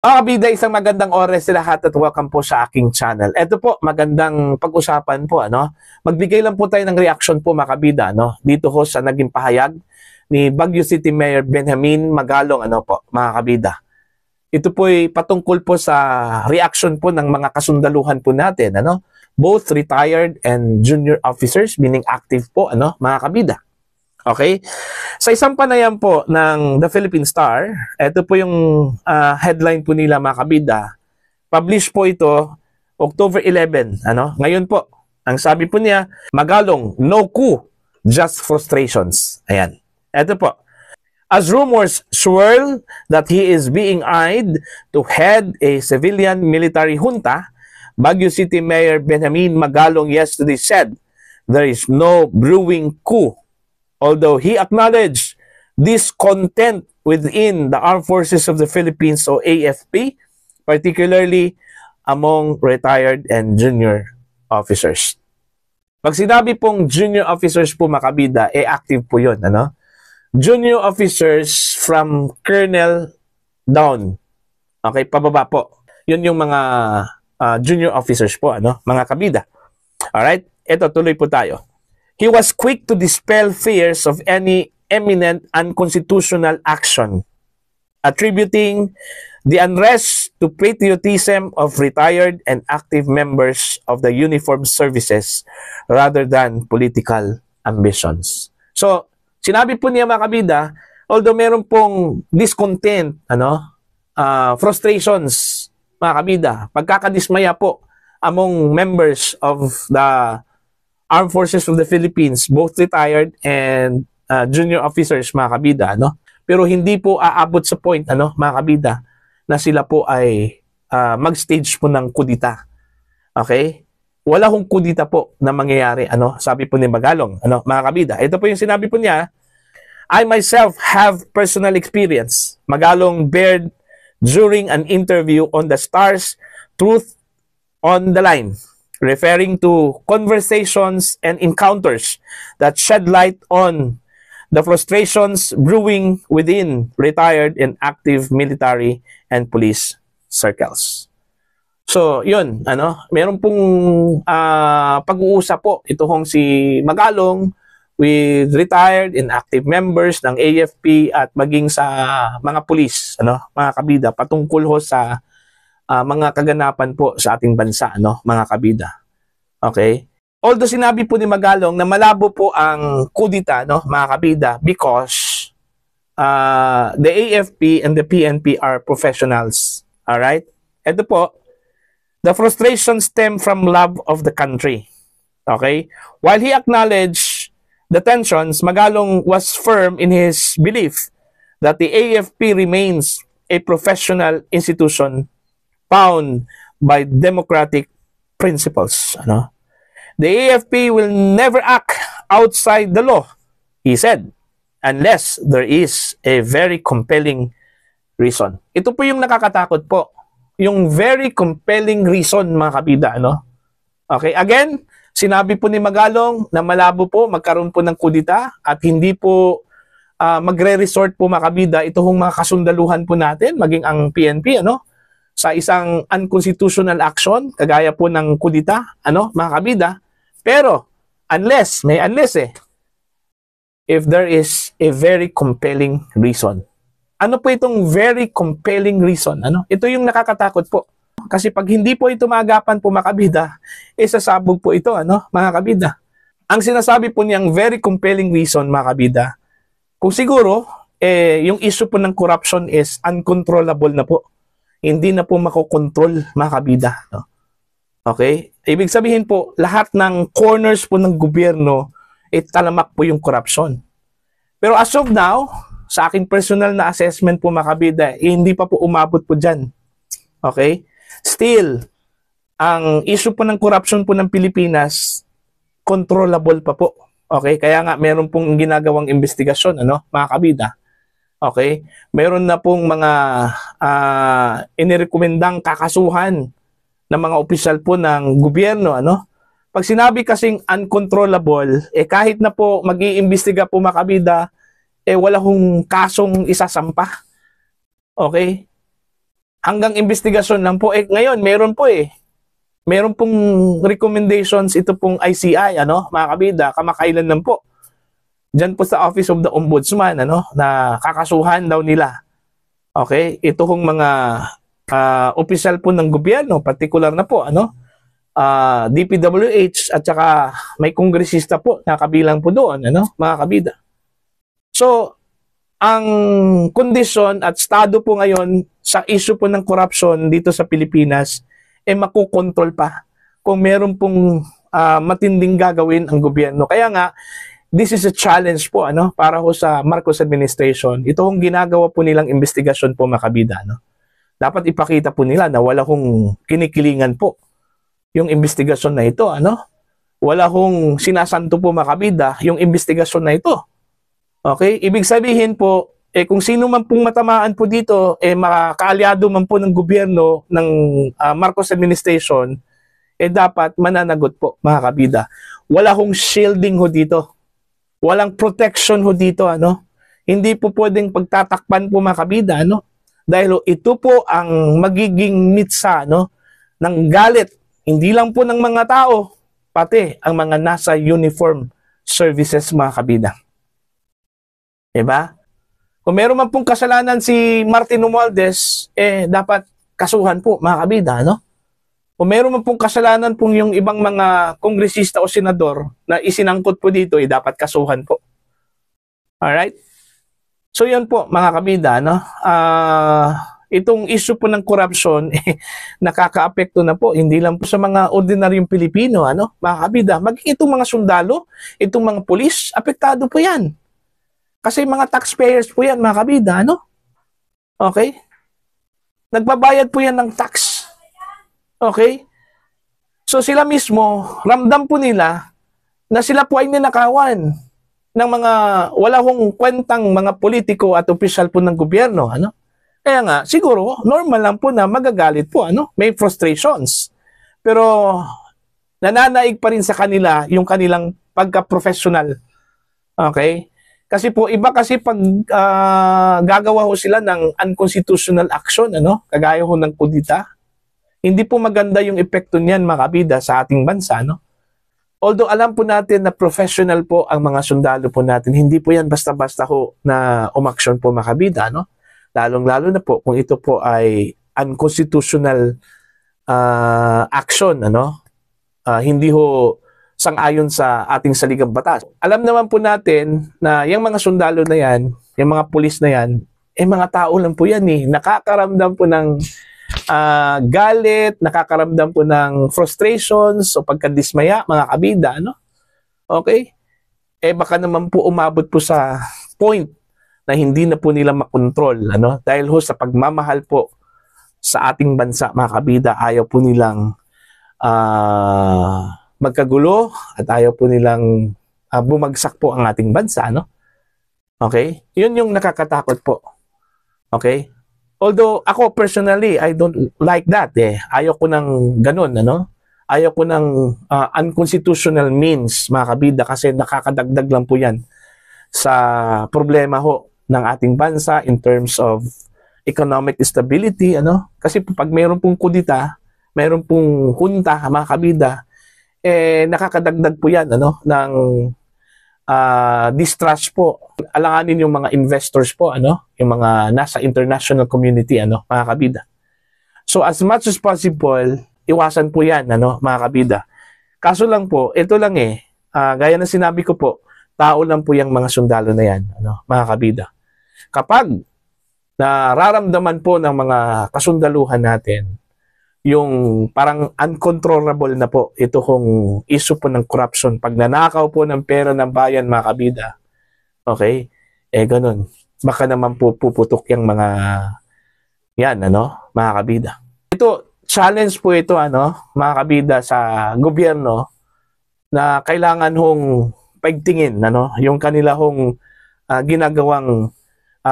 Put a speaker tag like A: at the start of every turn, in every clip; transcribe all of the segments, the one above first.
A: Mga kabida, isang magandang oras sa lahat at welcome po sa aking channel. Ito po, magandang pag-usapan po, ano? Magbigay lang po tayo ng reaction po, mga kabida, ano? Dito ho sa naging pahayag ni Baguio City Mayor Benjamin Magalong, ano po, mga kabida. Ito po ay patungkol po sa reaction po ng mga kasundaluhan po natin, ano? Both retired and junior officers, meaning active po, ano, mga kabida. Okay? Sa isang panayam po ng The Philippine Star, ito po yung headline po nila, mga kabida. Publish po ito October 11. Ano? Ngayon po, ang sabi po niya, Magalong, no coup, just frustrations. Ayan. Ito po. As rumors swirl that he is being eyed to head a civilian military junta, Baguio City Mayor Benjamin Magalong yesterday said there is no brewing coup. Although he acknowledged discontent within the Armed Forces of the Philippines o AFP, particularly among retired and junior officers. Pag sinabi pong junior officers po, mga kabida, active po yun. Ano? Junior officers from colonel down. Okay, pababa po. Yun yung mga junior officers po, ano? Mga kabida. Alright, ito, tuloy po tayo. He was quick to dispel fears of any imminent unconstitutional action, attributing the unrest to patriotism of retired and active members of the uniformed services rather than political ambitions. So, sinabi po niya, mga kabida, although meron pong discontent, frustrations, mga kabida, pagkakadismaya po among members of the Armed Forces of the Philippines, both retired and junior officers, mga kabida, no? Pero hindi po aabot sa point, mga kabida, na sila po ay mag-stage po ng kudita. Okay? Wala hong kudita po na mangyayari, sabi po ni Magalong, mga kabida. Ito po yung sinabi po niya, I myself have personal experience. Magalong bared during an interview on the Star's Truth on the Line, referring to conversations and encounters that shed light on the frustrations brewing within retired and active military and police circles. So, yun, meron pong pag-uusap po itong si Magalong with retired and active members ng AFP at maging sa mga police, mga kabida, patungkol ho sa mga kaganapan po sa ating bansa, mga kabida. Okay? Although sinabi po ni Magalong na malabo po ang kudita, mga kabida, because the AFP and the PNP are professionals. Alright? Ito po, the frustration stem from love of the country. Okay? While he acknowledged the tensions, Magalong was firm in his belief that the AFP remains a professional institution bound by democratic principles. The AFP will never act outside the law, he said, unless there is a very compelling reason. Ito po yung nakakatakot po. Yung very compelling reason, mga kabida, Okay, again, sinabi po ni Magalong na malabo po magkaroon po ng kudita at hindi po magre-resort po, mga kabida, ito hong mga kasundaluhan po natin, maging ang PNP, sa isang unconstitutional action, kagaya po ng kudita, mga kabida. Pero, unless, may unless if there is a very compelling reason. Ano po itong very compelling reason? Ito yung nakakatakot po. Kasi pag hindi po ito maagapan po, mga kabida, sasabog po ito, mga kabida. Ang sinasabi po niyang very compelling reason, mga kabida, kung siguro, yung issue po ng corruption is uncontrollable na po. Hindi na po makokontrol, mga kabida. Okay? Ibig sabihin po, lahat ng corners po ng gobyerno, talamak po yung corruption. Pero as of now, sa aking personal na assessment po, mga kabida, hindi pa po umabot po dyan. Okay? Still, ang issue po ng corruption po ng Pilipinas, controllable pa po. Okay? Kaya nga, meron pong ginagawang investigasyon, mga kabida. Okay? Meron na pong mga inirekomendang kakasuhan ng mga opisyal po ng gobyerno, Pag sinabi kasing uncontrollable, kahit na po mag-iimbestiga po, mga kabida, wala hong kasong isasampa. Okay? hanggang investigasyon lang po. Ngayon, meron po meron pong recommendations ito pong ICI, mga kabida, kamakailan lang po. Diyan po sa Office of the Ombudsman, na kakasuhan daw nila. Okay? Ito kong mga opisyal po ng gobyerno, particular na po, DPWH at saka may kongresista po na kabilang po doon, mga kabida. So, ang kondisyon at estado po ngayon sa issue po ng corruption dito sa Pilipinas makukontrol pa kung meron pong matinding gagawin ang gobyerno. Kaya nga, this is a challenge po para ho sa Marcos administration. Ito hong ginagawa po nilang investigasyon po, mga kabida. Dapat ipakita po nila na wala hong kinikilingan po yung investigasyon na ito. Wala hong sinasanto po, mga kabida, yung investigasyon na ito. Okay? Ibig sabihin po, kung sino man pong matamaan po dito, makakaalyado man po ng gobyerno ng Marcos administration, dapat mananagot po, mga kabida. Wala hong shielding ho dito. Walang protection ho dito, Hindi po pwedeng pagtatakpan po, mga kabida, Dahil ito po ang magiging mitsa, ng galit, hindi lang po ng mga tao, pati ang mga nasa uniform services, mga kabida. Diba? Kung meron man pong kasalanan si Martin Romualdez, dapat kasuhan po, mga kabida, Kung meron man pong kasalanan pong yung ibang mga kongresista o senador na isinangkot po dito, dapat kasuhan po. Alright? So yan po, mga kabida, itong issue po ng corruption, nakaka-apekto na po, hindi lang po sa mga ordinaryong Pilipino, mga kabida, maging itong mga sundalo, itong mga pulis, apektado po yan. Kasi mga taxpayers po yan, mga kabida, Okay? Nagbabayad po yan ng tax. Okay? So sila mismo, ramdam po nila na sila po ay ninakawan ng mga wala hong kwentang mga politiko at opisyal po ng gobyerno. Kaya nga, siguro, normal lang po na magagalit po. May frustrations. Pero nananaig pa rin sa kanila yung kanilang pagka-professional. Okay? Kasi po, iba kasi pag gagawa ho sila ng unconstitutional action, kagaya ho ng kudita, hindi po maganda yung epekto niyan, mga kabida, sa ating bansa, Although alam po natin na professional po ang mga sundalo po natin, hindi po yan basta-basta ho na umaksyon po, mga kabida, Lalong-lalo na po kung ito po ay unconstitutional action, hindi ho sang-ayon sa ating saligang batas. Alam naman po natin na yung mga sundalo na yan, yung mga pulis na yan, mga tao lang po yan nakakaramdam po ng galit, nakakaramdam po ng frustrations o pagkadismaya, mga kabida, Okay? Baka naman po umabot po sa point na hindi na po nila makontrol, dahil ho sa pagmamahal po sa ating bansa, mga kabida, ayaw po nilang magkagulo at ayaw po nilang bumagsak po ang ating bansa, Okay? Yun yung nakakatakot po. Okay? Although ako personally, I don't like that Ayaw ko ng ganun, Ayaw ko ng unconstitutional means, mga kabida, kasi nakakadagdag lang po yan sa problema ho ng ating bansa in terms of economic stability, Kasi pag mayroon pong kudita, mayroon pong hunta, mga kabida, nakakadagdag po yan, ng distrust po. Alanganin yung mga investors po, yung mga nasa international community, mga kabida. So as much as possible, iwasan po yan, mga kabida. Kaso lang po, ito lang gaya na sinabi ko po, tao lang po yung mga sundalo na yan, mga kabida. Kapag nararamdaman po ng mga kasundaluhan natin, yung parang uncontrollable na po ito kung issue po ng corruption, pag nanakaw po ng pera ng bayan, mga kabida, okay, ganun, baka naman po puputok yung mga yan, mga kabida. Ito, challenge po ito, mga kabida, sa gobyerno, na kailangan hong paigtingin, yung kanila hong ginagawang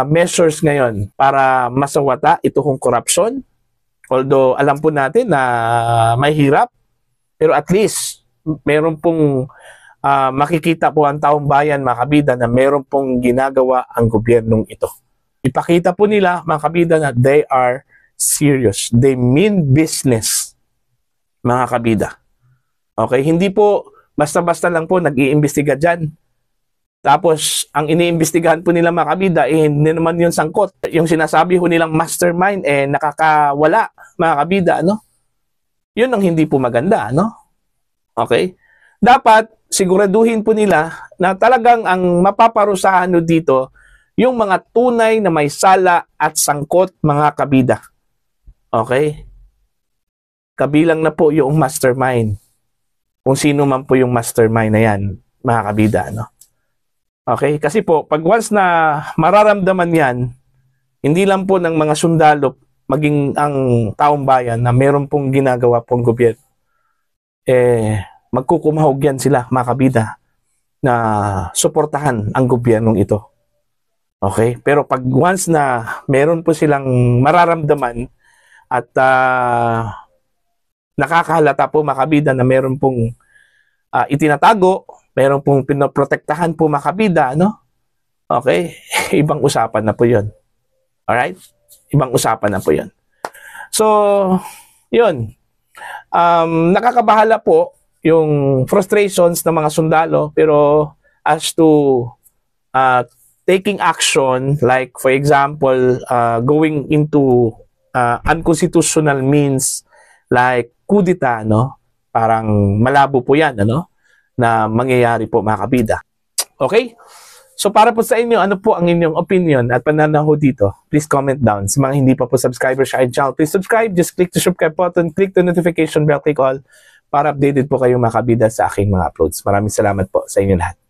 A: measures ngayon para masawata ito hong corruption. Although alam po natin na may hirap, pero at least meron pong makikita po ang taong bayan, mga kabida, na meron pong ginagawa ang gobyernong ito. Ipakita po nila, mga kabida, na they are serious. They mean business, mga kabida. Okay, hindi po basta-basta lang po nag-iimbestiga dyan. Tapos, ang iniimbestigahan po nila mga kabida, hindi naman yun sangkot. Yung sinasabi po nilang mastermind, nakakawala, mga kabida, no? Yun ang hindi po maganda, no? Okay? Dapat, siguraduhin po nila na talagang ang mapaparusahan no dito, yung mga tunay na may sala at sangkot, mga kabida. Okay? Kabilang na po yung mastermind. Kung sino man po yung mastermind na yan, mga kabida, no? Okay? Kasi po, pag once na mararamdaman yan, hindi lang po ng mga sundalo, maging ang taong bayan na meron pong ginagawa pong gobyerno, magkukumahog yan sila, mga kabida, na suportahan ang gobyernong ito. Okay? Pero pag once na meron po silang mararamdaman at nakakahalata po, mga kabida, na meron pong itinatago, meron pong pinoprotektahan po, mga kabida, no? Okay? Ibang usapan na po yun. Alright? Ibang usapan na po yun. So, yun. Nakakabahala po yung frustrations ng mga sundalo, pero as to taking action, like for example, going into unconstitutional means like kudita, no? Parang malabo po yan, ano? Na mangyayari po, mga kabida. Okay? So para po sa inyo, ano po ang inyong opinion at pananaw dito? Please comment down. Sa mga hindi pa po subscriber sa aking channel, please subscribe. Just click the subscribe button, click the notification bell, click all para updated po kayo, mga kabida, sa aking mga uploads. Maraming salamat po sa inyo lahat.